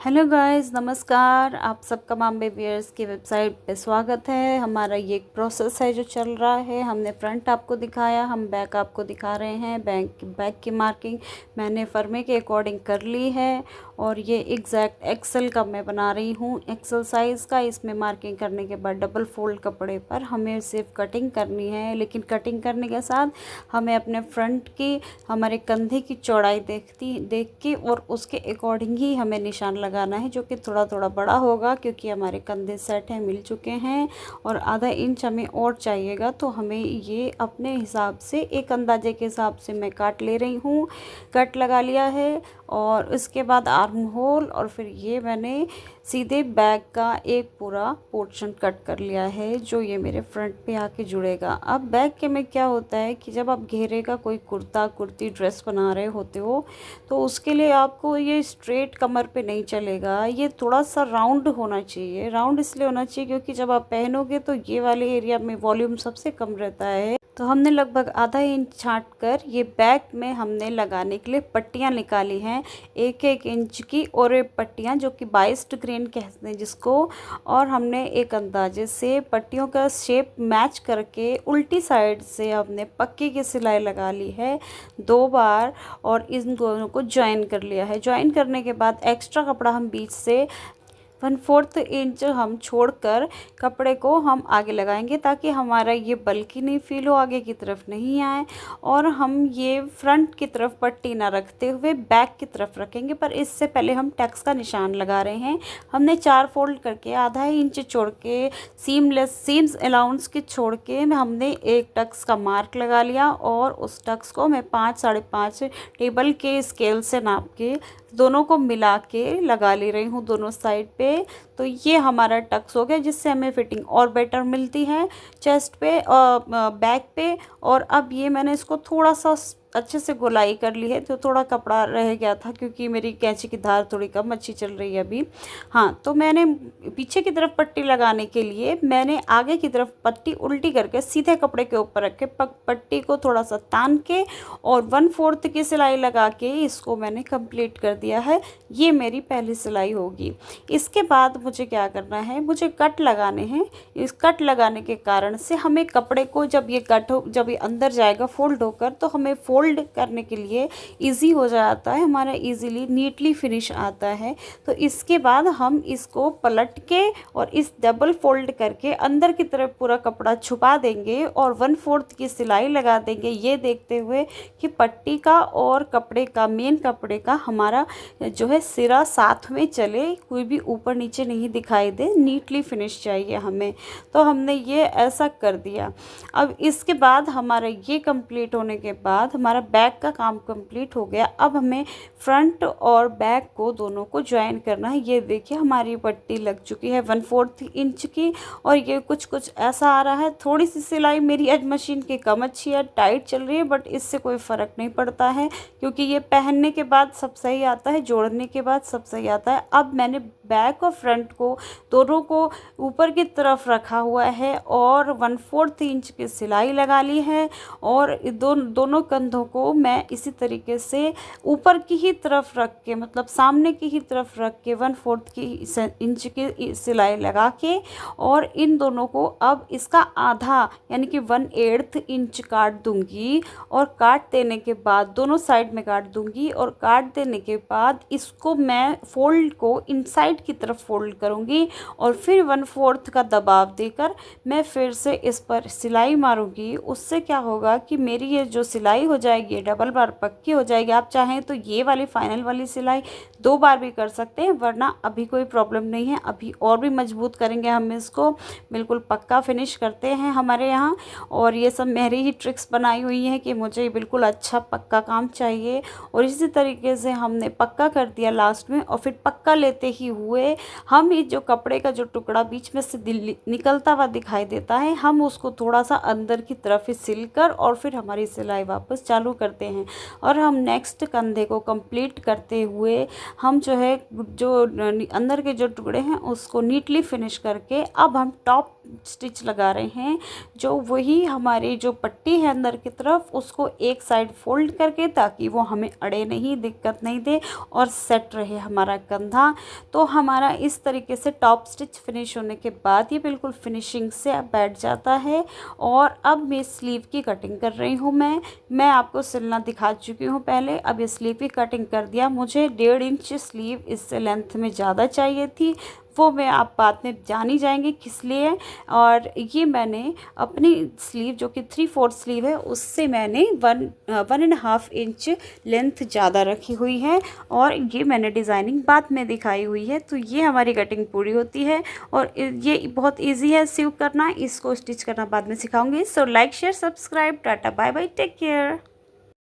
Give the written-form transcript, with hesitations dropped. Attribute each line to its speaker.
Speaker 1: Hello guys, नमस्कार। आप सबका माम बेबियर्स की वेबसाइट पे स्वागत है। हमारा ये एक प्रोसेस है जो चल रहा है। हमने फ्रंट आपको दिखाया, हम बैक आपको दिखा रहे हैं। बैक की मार्किंग मैंने फर्मे के अकॉर्डिंग कर ली है और ये एग्जैक्ट एक्सेल का मैं बना रही हूँ, एक्सेल साइज़ का। इसमें मार्किंग करने के बाद डबल फोल्ड कपड़े पर हमें सिर्फ कटिंग करनी है, लेकिन कटिंग करने के साथ हमें अपने फ्रंट की, हमारे कंधे की चौड़ाई देख के और उसके अकॉर्डिंग ही हमें निशान लगाना है, जो कि थोड़ा थोड़ा बड़ा होगा क्योंकि हमारे कंधे सेट हैं, मिल चुके हैं और आधा इंच हमें और चाहिएगा। तो हमें ये अपने हिसाब से, एक अंदाजे के हिसाब से मैं काट ले रही हूँ। कट लगा लिया है और उसके बाद आर्म होल और फिर ये मैंने सीधे बैक का एक पूरा पोर्शन कट कर लिया है, जो ये मेरे फ्रंट पे आके जुड़ेगा। अब बैक के में क्या होता है कि जब आप घेरे का कोई कुर्ता कुर्ती ड्रेस बना रहे होते हो तो उसके लिए आपको ये स्ट्रेट कमर पे नहीं चलेगा, ये थोड़ा सा राउंड होना चाहिए। राउंड इसलिए होना चाहिए क्योंकि जब आप पहनोगे तो ये वाले एरिया में वॉल्यूम सबसे कम रहता है। तो हमने लगभग आधा इंच छांट कर ये बैक में हमने लगाने के लिए पट्टियाँ निकाली हैं, एक एक इंच की। और ये पट्टियाँ जो कि बाइस्ड ग्रेन कहते हैं जिसको, और हमने एक अंदाजे से पट्टियों का शेप मैच करके उल्टी साइड से हमने पक्के की सिलाई लगा ली है 2 बार और इन दोनों को ज्वाइन कर लिया है। ज्वाइन करने के बाद एक्स्ट्रा कपड़ा हम बीच से 1/4 इंच हम छोड़कर कपड़े को हम आगे लगाएंगे, ताकि हमारा ये बल्कि नहीं फील हो, आगे की तरफ नहीं आए। और हम ये फ्रंट की तरफ पट्टी ना रखते हुए बैक की तरफ रखेंगे, पर इससे पहले हम टक्स का निशान लगा रहे हैं। हमने 4 फोल्ड करके आधा इंच छोड़ के सीम्स अलाउंस के छोड़ के हमने एक टक्स का मार्क लगा लिया और उस टक्स को मैं 5 साढ़े 5 टेबल के स्केल से नाप के दोनों को मिला के लगा ले रही हूँ दोनों साइड पे। तो ये हमारा टक्स हो गया, जिससे हमें फिटिंग और बेटर मिलती है चेस्ट पे और बैक पे। और अब ये मैंने इसको थोड़ा सा अच्छे से गोलाई कर ली है, तो थोड़ा कपड़ा रह गया था क्योंकि मेरी कैंची की धार थोड़ी कम अच्छी चल रही है अभी। हाँ, तो मैंने पीछे की तरफ पट्टी लगाने के लिए मैंने आगे की तरफ पट्टी उल्टी करके सीधे कपड़े के ऊपर रख के पट्टी को थोड़ा सा तान के और 1/4 की सिलाई लगा के इसको मैंने कंप्लीट कर दिया है। ये मेरी पहली सिलाई होगी। इसके बाद मुझे क्या करना है, मुझे कट लगाने हैं। इस कट लगाने के कारण से हमें कपड़े को जब ये अंदर जाएगा फोल्ड होकर, तो हमें फोल्ड करने के लिए इजी हो जाता है, हमारा इजीली नीटली फिनिश आता है। तो इसके बाद हम इसको पलट के और इस डबल फोल्ड करके अंदर की तरफ पूरा कपड़ा छुपा देंगे और 1/4 की सिलाई लगा देंगे, ये देखते हुए कि पट्टी का और कपड़े का, मेन कपड़े का हमारा जो है सिरा साथ में चले, कोई भी ऊपर नीचे नहीं दिखाई दे, नीटली फिनिश चाहिए हमें। तो हमने ये ऐसा कर दिया। अब इसके बाद हमारा ये कंप्लीट होने के बाद हमारा बैक का काम कंप्लीट हो गया। अब हमें फ्रंट और बैक को दोनों को ज्वाइन करना है। ये देखिए हमारी पट्टी लग चुकी है 1/4 इंच की और ये कुछ ऐसा आ रहा है। थोड़ी सी सिलाई मेरी आज मशीन की कम अच्छी है, टाइट चल रही है, बट इससे कोई फ़र्क नहीं पड़ता है क्योंकि ये पहनने के बाद सब सही आता है, जोड़ने के बाद सब सही आता है। अब मैंने बैक और फ्रंट को दोनों को ऊपर की तरफ रखा हुआ है और 1/4 इंच की सिलाई लगा ली है और दोनों कंधों को मैं इसी तरीके से ऊपर की ही तरफ रख के, मतलब सामने की ही तरफ रख के 1/4 इंच की सिलाई लगा के और इन दोनों को अब इसका आधा यानी कि 1/8 इंच काट दूंगी। और काट देने के बाद दोनों साइड में काट दूंगी और काट देने के बाद इसको मैं फोल्ड को इनसाइड की तरफ फोल्ड करूंगी और फिर 1/4 का दबाव देकर मैं फिर से इस पर सिलाई मारूंगी। उससे क्या होगा कि मेरी ये जो सिलाई हो जाएगी डबल बार पक्की हो जाएगी। आप चाहें तो ये वाली फाइनल वाली सिलाई 2 बार भी कर सकते हैं, वरना अभी कोई प्रॉब्लम नहीं है। अभी और भी मजबूत करेंगे हम इसको, बिल्कुल पक्का फिनिश करते हैं हमारे यहाँ। और ये सब मेरी ही ट्रिक्स बनाई हुई है कि मुझे बिल्कुल अच्छा पक्का काम चाहिए। और इसी तरीके से हमने पक्का कर दिया लास्ट में और फिर पक्का लेते ही हुए हुए हम ये जो कपड़े का जो टुकड़ा बीच में से निकलता हुआ दिखाई देता है, हम उसको थोड़ा सा अंदर की तरफ ही सिलकर और फिर हमारी सिलाई वापस चालू करते हैं। और हम नेक्स्ट कंधे को कंप्लीट करते हुए हम जो है जो अंदर के जो टुकड़े हैं उसको नीटली फिनिश करके अब हम टॉप स्टिच लगा रहे हैं। जो वही हमारी जो पट्टी है अंदर की तरफ उसको एक साइड फोल्ड करके, ताकि वो हमें अड़े नहीं, दिक्कत नहीं दे और सेट रहे हमारा कंधा। तो हमारा इस तरीके से टॉप स्टिच फिनिश होने के बाद ये बिल्कुल फिनिशिंग से बैठ जाता है। और अब मैं स्लीव की कटिंग कर रही हूँ। मैं आपको सिलना दिखा चुकी हूँ पहले। अब ये स्लीव की कटिंग कर दिया। मुझे 1.5 इंच स्लीव इससे लेंथ में ज़्यादा चाहिए थी, वो मैं आप बाद में जान ही जाएंगे किस लिए। और ये मैंने अपनी स्लीव जो कि 3/4 स्लीव है उससे मैंने 1.5 इंच लेंथ ज़्यादा रखी हुई है और ये मैंने डिज़ाइनिंग बाद में दिखाई हुई है। तो ये हमारी कटिंग पूरी होती है और ये बहुत इजी है सीव करना। इसको स्टिच करना बाद में सिखाऊंगी। So like share subscribe, tata bye bye, take care.